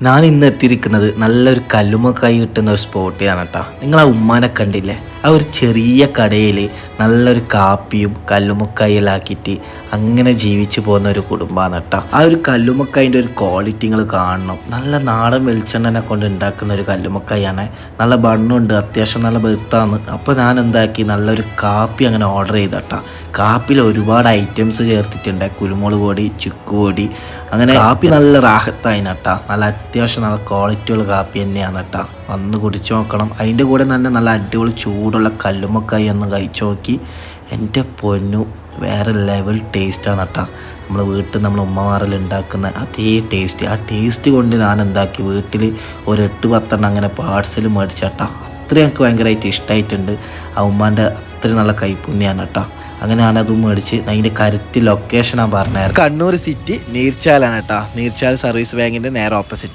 ഞാൻ ഇന്ന് എത്തിയിരിക്കുന്നത് നല്ലൊരു കല്ലുമ്മക്കായ് കിട്ടുന്ന ഒരു സ്പോട്ടിലാണ് കേട്ടോ. നിങ്ങൾ ആ ഉമ്മാനെ കണ്ടില്ലേ? ആ ഒരു ചെറിയ കടയിൽ നല്ലൊരു കാപ്പിയും കല്ലുമ്മക്കായിലാക്കിയിട്ട് അങ്ങനെ ജീവിച്ചു പോകുന്ന ഒരു കുടുംബമാണ് കേട്ടോ. ആ ഒരു കല്ലുമ്മക്കായിൻ്റെ ഒരു ക്വാളിറ്റി നിങ്ങൾ കാണണം. നല്ല നാടൻ വെളിച്ചെണ്ണനെ കൊണ്ട് ഉണ്ടാക്കുന്ന ഒരു കല്ലുമ്മക്കായാണ്. നല്ല ബണ്ണുണ്ട്, അത്യാവശ്യം നല്ല ബെർത്താണ്. അപ്പോൾ ഞാൻ എന്താക്കി, നല്ലൊരു കാപ്പി അങ്ങനെ ഓർഡർ ചെയ്ത കേട്ടോ. കാപ്പിയിൽ ഒരുപാട് ഐറ്റംസ് ചേർത്തിട്ടുണ്ട്, കുരുമുളക് പൊടി, ചുക്കുപൊടി, അങ്ങനെ കാപ്പി നല്ല റാഹത്തായിന് കേട്ടോ. നല്ല അത്യാവശ്യം നല്ല ക്വാളിറ്റിയുള്ള കാപ്പി തന്നെയാണ് കേട്ടോ. വന്ന് കുടിച്ചു നോക്കണം. അതിൻ്റെ കൂടെ തന്നെ നല്ല അടിപൊളി ചൂടുള്ള കല്ലുമ്മക്കായി ഒന്ന് കഴിച്ചു നോക്കി. എൻ്റെ പൊന്നു, വേറെ ലെവൽ ടേസ്റ്റാണ് കേട്ടോ. നമ്മൾ വീട്ടിൽ നമ്മൾ ഉമ്മമാരെല്ലാം ഉണ്ടാക്കുന്ന അതേ ടേസ്റ്റ്. ആ ടേസ്റ്റ് കൊണ്ട് ഞാൻ എന്താക്കി, വീട്ടിൽ ഒരു 8-10 അങ്ങനെ പാഴ്സൽ മേടിച്ചാട്ടോ. അത്രയും എനിക്ക് ഭയങ്കരമായിട്ട് ഇഷ്ടമായിട്ടുണ്ട്. ആ ഉമ്മാൻ്റെ അത്രയും നല്ല കൈപ്പുണ്യാണ് കേട്ടോ. അങ്ങനെ ഞാനതും മേടിച്ച് അതിൻ്റെ കറക്റ്റ് ലൊക്കേഷൻ ഞാൻ പറഞ്ഞായിരുന്നു. കണ്ണൂർ സിറ്റി നീർച്ചാലാണ് കേട്ടോ. നീർച്ചാൽ സർവീസ് ബാങ്കിൻ്റെ നേരെ ഓപ്പോസിറ്റ്.